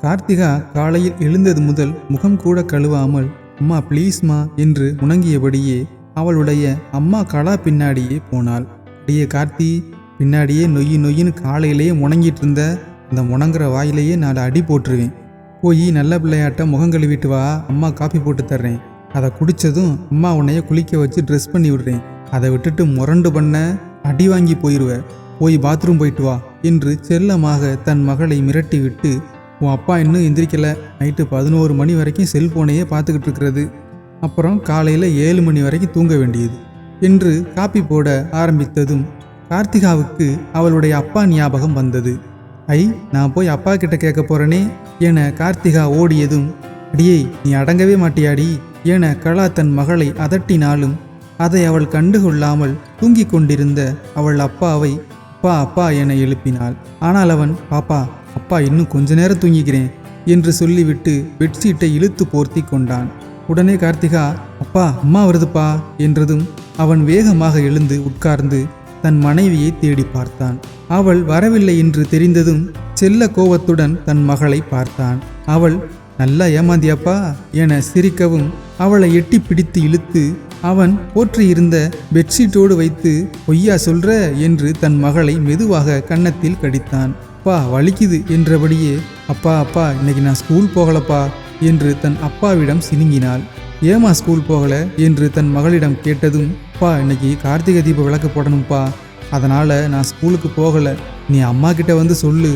கார்த்திகா காலையில் எழுந்தது முதல் முகம் கூட கழுவாமல் அம்மா ப்ளீஸ்மா என்று முணங்கியபடியே அவளுடைய அம்மா கலா பின்னாடியே போனாள். அடியே கார்த்தி, பின்னாடியே நொய்யு நொய்யின்னு காலையிலேயே முணங்கிட்டு இருந்த அந்த முணங்குற வாயிலேயே நான் அடி போட்டுருவேன். போய் நல்ல பிள்ளையாட்ட முகம் கழுவிட்டு வா, அம்மா காப்பி போட்டு தர்றேன். அதை குடித்ததும் அம்மா உன்னைய குளிக்க வச்சு ட்ரெஸ் பண்ணி விடுறேன். அதை விட்டுட்டு முரண்டு பண்ண அடி வாங்கி போயிடுவ. போய் பாத்ரூம் போயிட்டு வா என்று செல்லமாக தன் மகளை மிரட்டி விட்டு, உன் அப்பா இன்னும் எந்திரிக்கல, நைட்டு 11 மணி வரைக்கும் செல்போனையே பார்த்துக்கிட்டு இருக்கிறது, அப்புறம் காலையில் 7 மணி வரைக்கும் தூங்க வேண்டியது என்று காப்பி போட ஆரம்பித்ததும் கார்த்திகாவுக்கு அவளுடைய அப்பா ஞாபகம் வந்தது. நான் போய் அப்பா கிட்ட கேட்க போறேனே என கார்த்திகா ஓடியதும், அடியே நீ அடங்கவே மாட்டியாடி என கலா தன் மகளை அதட்டினாலும் அதை அவள் கண்டுகொள்ளாமல் தூங்கிக் கொண்டிருந்த அவள் அப்பாவை அப்பா அப்பா என எழுப்பினாள். ஆனால் அவன், பாப்பா அப்பா இன்னும் கொஞ்ச நேரம் தூங்கிக்கிறேன் என்று சொல்லிவிட்டு பெட்ஷீட்டை இழுத்து போர்த்தி கொண்டான். உடனே கார்த்திகா, அப்பா அம்மா வருதுப்பா என்றதும் அவன் வேகமாக எழுந்து உட்கார்ந்து தன் மனைவியை தேடி பார்த்தான். அவள் வரவில்லை என்று தெரிந்ததும் செல்ல கோபத்துடன் தன் மகளை பார்த்தான். அவள், நல்லா ஏமாந்தியாப்பா என சிரிக்கவும் அவளை எட்டி பிடித்து இழுத்து அவன் போற்றியிருந்த பெட்ஷீட்டோடு வைத்து, பொய்யா சொல்ற என்று தன் மகளை மெதுவாக கன்னத்தில் கடித்தான். அப்பா வலிக்குது என்றபடியே, அப்பா அப்பா இன்னைக்கு நான் ஸ்கூல் போகலப்பா என்று தன் அப்பாவிடம் சினுங்கினாள். ஏமா ஸ்கூல் போகல என்று தன் மகளிடம் கேட்டதும், அப்பா இன்னைக்கு கார்த்திகை தீப விளக்கு போடணும்ப்பா, அதனால நான் ஸ்கூலுக்கு போகல, நீ அம்மா கிட்ட வந்து சொல்லு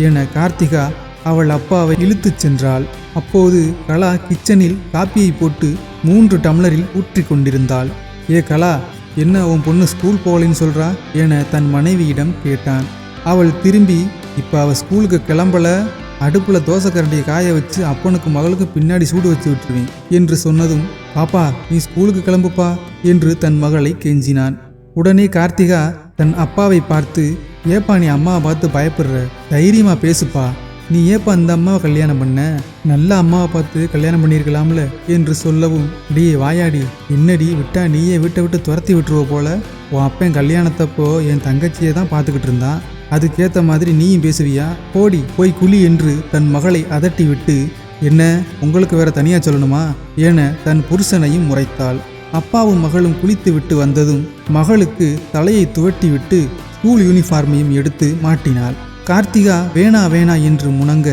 என கார்த்திகா அவள் அப்பாவை இழுத்துச் சென்றாள். அப்போது கலா கிச்சனில் காப்பியை போட்டு 3 டம்ளரில் ஊற்றி கொண்டிருந்தாள். ஏ கலா, என்ன உன் பொண்ணு ஸ்கூல் போகலைன்னு சொல்றா என தன் மனைவியிடம் கேட்டான். அவள் திரும்பி, இப்போ அவள் ஸ்கூலுக்கு கிளம்பல, அடுப்பில் தோசை கரண்டியை காய வச்சு அப்பனுக்கு மகளுக்கு பின்னாடி சூடு வச்சு விட்டுருவேன் என்று சொன்னதும், பாப்பா நீ ஸ்கூலுக்கு கிளம்புப்பா என்று தன் மகளை கெஞ்சினான். உடனே கார்த்திகா தன் அப்பாவை பார்த்து, ஏப்பா நீ அம்மாவை பார்த்து பயப்படுற, தைரியமா பேசுப்பா, நீ ஏப்பா அந்த அம்மாவை கல்யாணம் பண்ண, நல்ல அம்மாவை பார்த்து கல்யாணம் பண்ணியிருக்கலாம்ல என்று சொல்லவும், அடியே வாயாடி, என்னடி விட்டா நீயே வீட்டை விட்டு துரத்தி விட்டுருவ போல, உன் அப்பன் கல்யாணத்தப்போ என் தங்கச்சியை தான் பார்த்துக்கிட்டு இருந்தான், அதுக்கேற்ற மாதிரி நீயும் பேசுவியா, போடி போய் குழி என்று தன் மகளை அதட்டி விட்டு, என்ன உங்களுக்கு வேற தனியா சொல்லணுமா என தன் புருஷனையும் முறைத்தாள். அப்பாவும் மகளும் குளித்து விட்டு வந்ததும் மகளுக்கு தலையை துவட்டி விட்டு ஸ்கூல் யூனிஃபார்மையும் எடுத்து மாட்டினாள். கார்த்திகா வேணா வேணா என்று முணங்க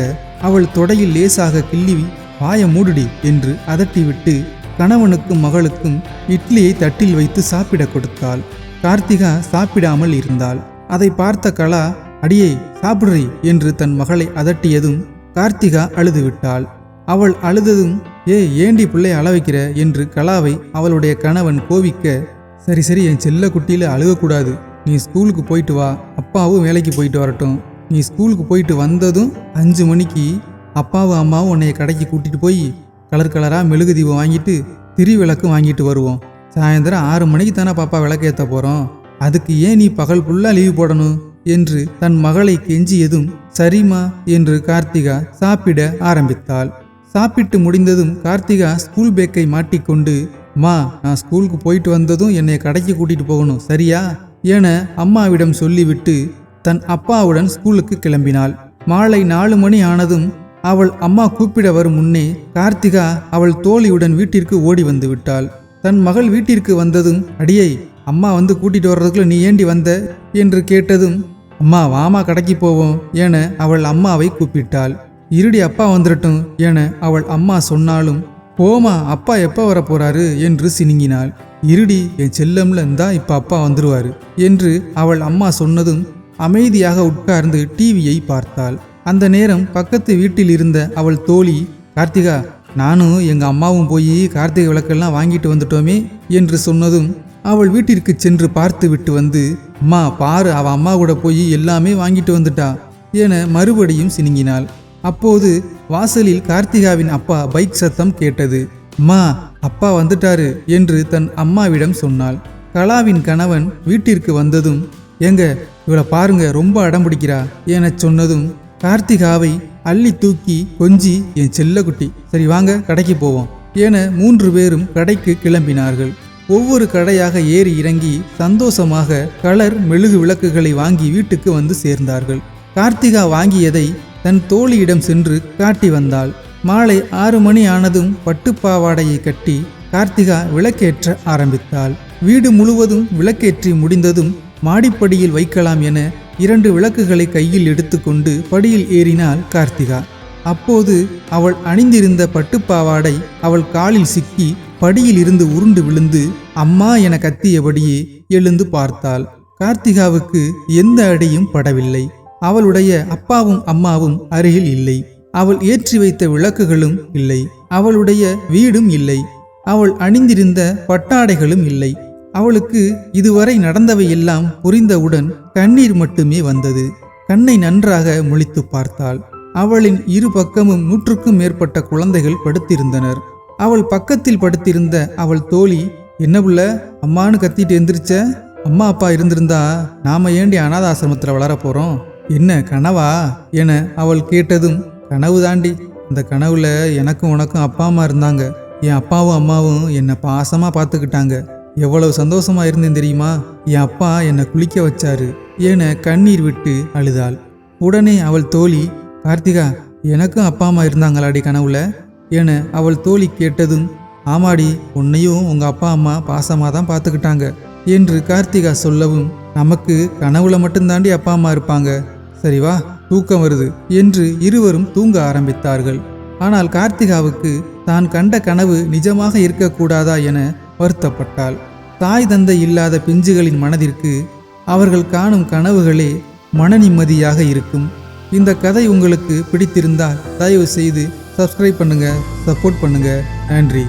அவள் தொடையில் லேசாக கிள்ளி, வாய மூடுடி என்று அதட்டிவிட்டு கணவனுக்கும் மகளுக்கும் இட்லியை தட்டில் வைத்து சாப்பிட கொடுத்தாள். கார்த்திகா சாப்பிடாமல் இருந்தாள். அதை பார்த்த கலா, அடியே சாப்பிடுறி என்று தன் மகளை அதட்டியதும் கார்த்திகா அழுதுவிட்டாள். அவள் அழுததும், ஏண்டி பிள்ளை அழ வைக்கிற என்று கலாவை அவளுடைய கணவன் கோவிக்க, சரி சரி என் செல்ல குட்டியில அழுகக்கூடாது, நீ ஸ்கூலுக்கு போயிட்டு வா, அப்பாவும் வேலைக்கு போயிட்டு வரட்டும், நீ ஸ்கூலுக்கு போயிட்டு வந்ததும் 5 மணிக்கு அப்பாவும் அம்மாவும் உன்னைய கடைக்கு கூட்டிட்டு போய் கலர் கலராக மெழுகு தீபம் வாங்கிட்டு திரி விளக்கு வாங்கிட்டு வருவோம். சாயந்தரம் 6 மணிக்கு தானே பாப்பா விளக்கேற்ற போகிறோம், அதுக்கு ஏன் நீ பகல் ஃபுல்லாக லீவு போடணும் என்று தன் மகளை கெஞ்சியதும் சரிம்மா என்று கார்த்திகா சாப்பிட ஆரம்பித்தாள். சாப்பிட்டு முடிந்ததும் கார்த்திகா ஸ்கூல் பேக்கை மாட்டிக்கொண்டு, அம்மா நான் ஸ்கூலுக்கு போயிட்டு வந்ததும் என்னை கடைக்கு கூட்டிட்டு போகணும் சரியா என அம்மாவிடம் சொல்லிவிட்டு தன் அப்பாவுடன் ஸ்கூலுக்கு கிளம்பினாள். மாலை 4 மணி ஆனதும் அவள் அம்மா கூப்பிட வரும் முன்னே கார்த்திகா அவள் தோழியுடன் வீட்டிற்கு ஓடி வந்து விட்டாள். தன் மகள் வீட்டிற்கு வந்ததும், அடியை அம்மா வந்து கூட்டிட்டு வர்றதுக்குள்ள நீ ஏண்டி வந்த என்று கேட்டதும், அம்மா வாமா கடைக்கு போவோம் என அவள் அம்மாவை கூப்பிட்டாள். இருடி அப்பா வந்துடட்டும் என அவள் அம்மா சொன்னாலும், போமா அப்பா எப்போ வர போறாரு என்று சினுங்கினாள். இருடி என் செல்லம்ல இருந்தா இப்ப அப்பா வந்துருவாரு என்று அவள் அம்மா சொன்னதும் அமைதியாக உட்கார்ந்து டிவியை பார்த்தாள். அந்த நேரம் பக்கத்து வீட்டில் இருந்த அவள் தோழி, கார்த்திகா நானும் எங்க அம்மாவும் போய் கார்த்திகை விளக்கெல்லாம் வாங்கிட்டு வந்துட்டோமே என்று சொன்னதும் அவள் வீட்டிற்கு சென்று பார்த்து விட்டு வந்து, அம்மா பாரு அவ அம்மா கூட போய் எல்லாமே வாங்கிட்டு வந்துட்டா என மறுபடியும் சினுங்கினாள். அப்போது வாசலில் கார்த்திகாவின் அப்பா பைக் சத்தம் கேட்டது. அம்மா அப்பா வந்துட்டாரு என்று தன் அம்மாவிடம் சொன்னாள். கலாவின் கணவன் வீட்டிற்கு வந்ததும், ஏங்க இவளை பாருங்க ரொம்ப அடம் பிடிக்கிறா என சொன்னதும் கார்த்திகாவை அள்ளி தூக்கி கொஞ்சி, என் செல்லக்குட்டி சரி வாங்க கடைக்கு போவோம் என 3 பேரும் கடைக்கு கிளம்பினார்கள். ஒவ்வொரு கடையாக ஏறி இறங்கி சந்தோஷமாக கலர் மெழுகு விளக்குகளை வாங்கி வீட்டுக்கு வந்து சேர்ந்தார்கள். கார்த்திகா வாங்கியதை தன் தோழியிடம் சென்று காட்டி வந்தாள். மாலை 6 மணி ஆனதும் பட்டுப்பாவாடையை கட்டி கார்த்திகா விளக்கேற்ற ஆரம்பித்தாள். வீடு முழுவதும் விளக்கேற்றி முடிந்ததும் மாடிப்படியில் வைக்கலாம் என 2 விளக்குகளை கையில் எடுத்துக்கொண்டு படியில் ஏறினாள் கார்த்திகா. அப்போது அவள் அணிந்திருந்த பட்டுப்பாவாடை அவள் காலில் சிக்கி படியில் இருந்து உருண்டு விழுந்து அம்மா என கத்தியபடியே எழுந்து பார்த்தாள். கார்த்திகாவுக்கு எந்த அடியும் படவில்லை. அவளுடைய அப்பாவும் அம்மாவும் அருகில் இல்லை. அவள் ஏற்றி வைத்த விளக்குகளும் இல்லை. அவளுடைய வீடும் இல்லை. அவள் அணிந்திருந்த பட்டாடைகளும் இல்லை. அவளுக்கு இதுவரை நடந்தவையெல்லாம் புரிந்தவுடன் கண்ணீர் மட்டுமே வந்தது. கண்ணை நன்றாக முழித்து பார்த்தாள். அவளின் இரு பக்கமும் 100க்கும் மேற்பட்ட குழந்தைகள் படுத்திருந்தனர். அவள் பக்கத்தில் படுத்திருந்த அவள் தோழி, என்ன புள்ள அம்மானு கத்திட்டு எந்திரிச்ச? அம்மா அப்பா இருந்திருந்தா நாம ஏண்டி அனாத ஆசிரமத்தில் வளர போறோம்? என்ன கனவா என அவள் கேட்டதும், கனவு தாண்டி. அந்த கனவுல எனக்கும் உனக்கும் அப்பா அம்மா இருந்தாங்க. என் அப்பாவும் அம்மாவும் என்னை பாசமா பார்த்துக்கிட்டாங்க. எவ்வளவு சந்தோஷமா இருந்தேன் தெரியுமா? என் அப்பா என்னை குளிக்க வச்சாரு என கண்ணீர் விட்டு அழுதாள். உடனே அவள் தோழி, கார்த்திகா எனக்கும் அப்பா அம்மா இருந்தாங்களாடி கனவுல என அவள் தோழி கேட்டதும், ஆமாடி, உன்னையும் உங்க அப்பா அம்மா பாசமா தான் பார்த்துக்கிட்டாங்க என்று கார்த்திகா சொல்லவும், நமக்கு கனவுல மட்டும்தாண்டி அப்பா அம்மா இருப்பாங்க. சரி வா, தூக்கம் வருது என்று இருவரும் தூங்க ஆரம்பித்தார்கள். ஆனால் கார்த்திகாவுக்கு தான் கண்ட கனவு நிஜமாக இருக்கக்கூடாதா என வருத்தப்பட்டாள். தாய் தந்தை இல்லாத பிஞ்சுகளின் மனதிற்கு அவர்கள் காணும் கனவுகளே மன நிம்மதியாக இருக்கும். இந்த கதை உங்களுக்கு பிடித்திருந்தால் தயவு செய்து சப்ஸ்கிரைப் பண்ணுங்க, சப்போர்ட் பண்ணுங்க. நன்றி.